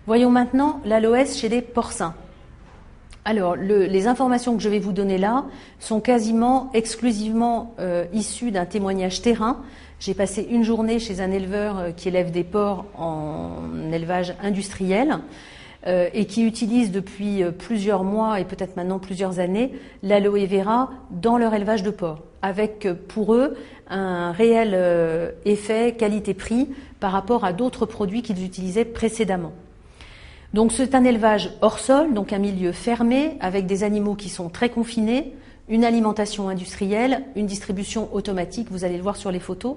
Voyons maintenant l'aloès chez les porcins. Alors, les informations que je vais vous donner là sont quasiment exclusivement issues d'un témoignage terrain. J'ai passé une journée chez un éleveur qui élève des porcs en élevage industriel et qui utilise depuis plusieurs mois et peut-être maintenant plusieurs années l'aloe vera dans leur élevage de porcs, avec pour eux un réel effet qualité-prix par rapport à d'autres produits qu'ils utilisaient précédemment. Donc c'est un élevage hors sol, donc un milieu fermé avec des animaux qui sont très confinés, une alimentation industrielle, une distribution automatique, vous allez le voir sur les photos.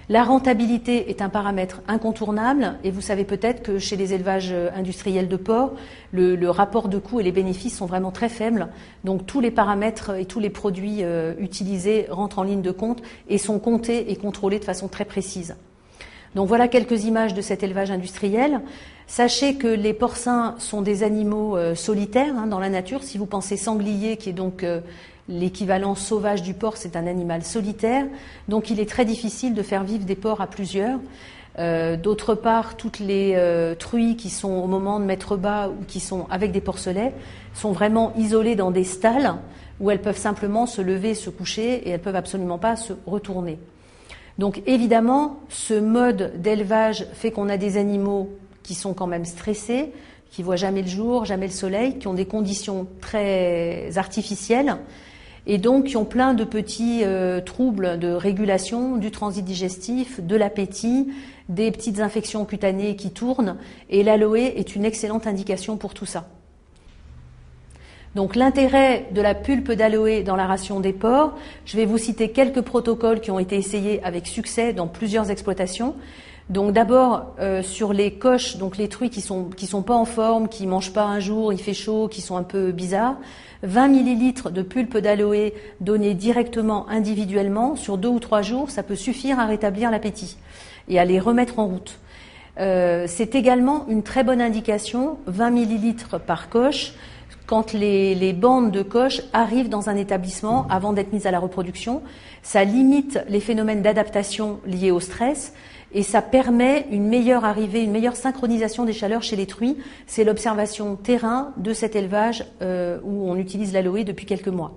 La rentabilité est un paramètre incontournable et vous savez peut-être que chez les élevages industriels de porcs, le rapport de coût et les bénéfices sont vraiment très faibles. Donc tous les paramètres et tous les produits utilisés rentrent en ligne de compte et sont comptés et contrôlés de façon très précise. Donc voilà quelques images de cet élevage industriel. Sachez que les porcins sont des animaux solitaires dans la nature. Si vous pensez sanglier, qui est donc l'équivalent sauvage du porc, c'est un animal solitaire. Donc il est très difficile de faire vivre des porcs à plusieurs. D'autre part, toutes les truies qui sont au moment de mettre bas ou qui sont avec des porcelets sont vraiment isolées dans des stalles où elles peuvent simplement se lever, se coucher et elles peuvent absolument pas se retourner. Donc évidemment, ce mode d'élevage fait qu'on a des animaux qui sont quand même stressés, qui voient jamais le jour, jamais le soleil, qui ont des conditions très artificielles et donc qui ont plein de petits troubles de régulation du transit digestif, de l'appétit, des petites infections cutanées qui tournent et l'aloe est une excellente indication pour tout ça. Donc l'intérêt de la pulpe d'aloe dans la ration des porcs, je vais vous citer quelques protocoles qui ont été essayés avec succès dans plusieurs exploitations. Donc d'abord sur les coches, donc les truies qui sont pas en forme, qui mangent pas un jour, il fait chaud, qui sont un peu bizarres, 20 ml de pulpe d'aloe donnée directement individuellement sur 2 ou 3 jours, ça peut suffire à rétablir l'appétit et à les remettre en route. C'est également une très bonne indication, 20 ml par coche, quand les bandes de coches arrivent dans un établissement avant d'être mises à la reproduction. Ça limite les phénomènes d'adaptation liés au stress et ça permet une meilleure arrivée, une meilleure synchronisation des chaleurs chez les truies. C'est l'observation terrain de cet élevage où on utilise l'aloe depuis quelques mois.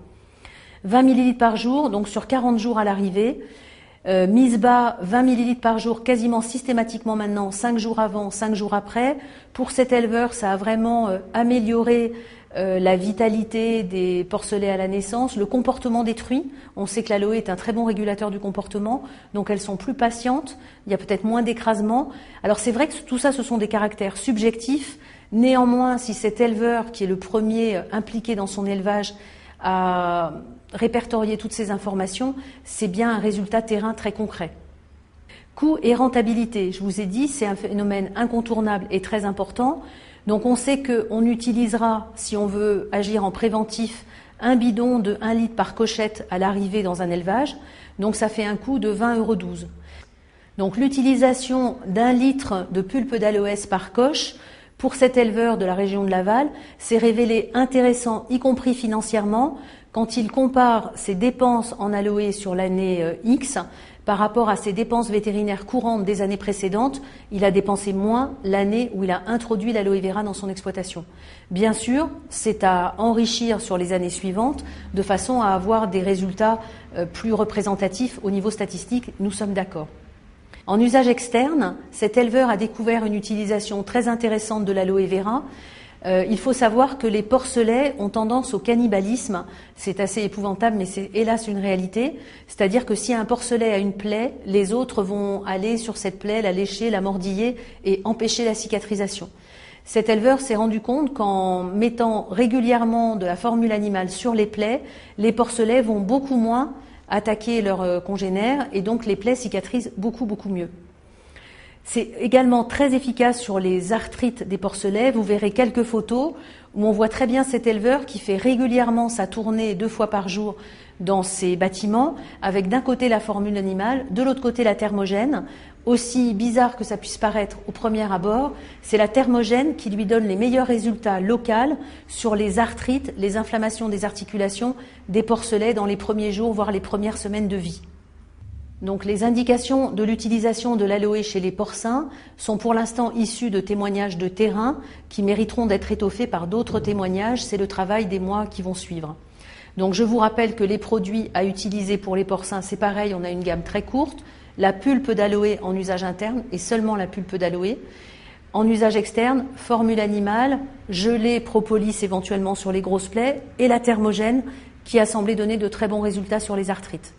20 ml par jour, donc sur 40 jours à l'arrivée. Mise bas, 20 ml par jour, quasiment systématiquement maintenant, 5 jours avant, 5 jours après. Pour cet éleveur, ça a vraiment amélioré la vitalité des porcelets à la naissance, le comportement des truies. On sait que l'aloe est un très bon régulateur du comportement, donc elles sont plus patientes, il y a peut-être moins d'écrasement. Alors c'est vrai que tout ça, ce sont des caractères subjectifs. Néanmoins, si cet éleveur, qui est le premier impliqué dans son élevage, a répertorié toutes ces informations, c'est bien un résultat terrain très concret. Coût et rentabilité, je vous ai dit, c'est un phénomène incontournable et très important. Donc on sait qu'on utilisera, si on veut agir en préventif, un bidon de 1 litre par cochette à l'arrivée dans un élevage. Donc ça fait un coût de 20,12 €. Donc l'utilisation d'1 litre de pulpe d'aloès par coche pour cet éleveur de la région de Laval s'est révélé intéressant, y compris financièrement, quand il compare ses dépenses en aloe sur l'année X par rapport à ses dépenses vétérinaires courantes des années précédentes. Il a dépensé moins l'année où il a introduit l'aloe vera dans son exploitation. Bien sûr, c'est à enrichir sur les années suivantes de façon à avoir des résultats plus représentatifs au niveau statistique, nous sommes d'accord. En usage externe, cet éleveur a découvert une utilisation très intéressante de l'aloe vera. Il faut savoir que les porcelets ont tendance au cannibalisme. C'est assez épouvantable, mais c'est hélas une réalité. C'est-à-dire que si un porcelet a une plaie, les autres vont aller sur cette plaie, la lécher, la mordiller et empêcher la cicatrisation. Cet éleveur s'est rendu compte qu'en mettant régulièrement de la formule animale sur les plaies, les porcelets vont beaucoup moins attaquer leurs congénères et donc les plaies cicatrisent beaucoup mieux. C'est également très efficace sur les arthrites des porcelets. Vous verrez quelques photos où on voit très bien cet éleveur qui fait régulièrement sa tournée 2 fois par jour dans ses bâtiments, avec d'un côté la formule animale, de l'autre côté la thermogène. Aussi bizarre que ça puisse paraître au premier abord, c'est la thermogène qui lui donne les meilleurs résultats locaux sur les arthrites, les inflammations des articulations des porcelets dans les premiers jours, voire les premières semaines de vie. Donc les indications de l'utilisation de l'aloe chez les porcins sont pour l'instant issues de témoignages de terrain qui mériteront d'être étoffés par d'autres témoignages. C'est le travail des mois qui vont suivre. Donc je vous rappelle que les produits à utiliser pour les porcins, c'est pareil, on a une gamme très courte. La pulpe d'aloe en usage interne et seulement la pulpe d'aloe. En usage externe, formule animale, gelée, propolis éventuellement sur les grosses plaies et la thermogène qui a semblé donner de très bons résultats sur les arthrites.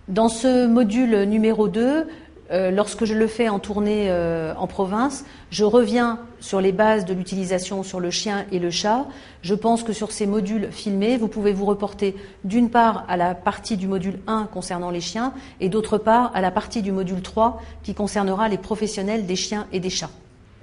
Dans ce module numéro 2, lorsque je le fais en tournée en province, je reviens sur les bases de l'utilisation sur le chien et le chat. Je pense que sur ces modules filmés, vous pouvez vous reporter d'une part à la partie du module 1 concernant les chiens et d'autre part à la partie du module 3 qui concernera les professionnels des chiens et des chats.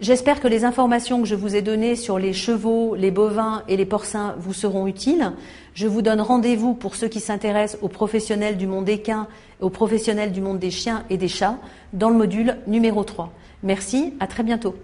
J'espère que les informations que je vous ai données sur les chevaux, les bovins et les porcins vous seront utiles. Je vous donne rendez-vous pour ceux qui s'intéressent aux professionnels du monde équin et aux professionnels du monde des chiens et des chats dans le module numéro 3. Merci, à très bientôt.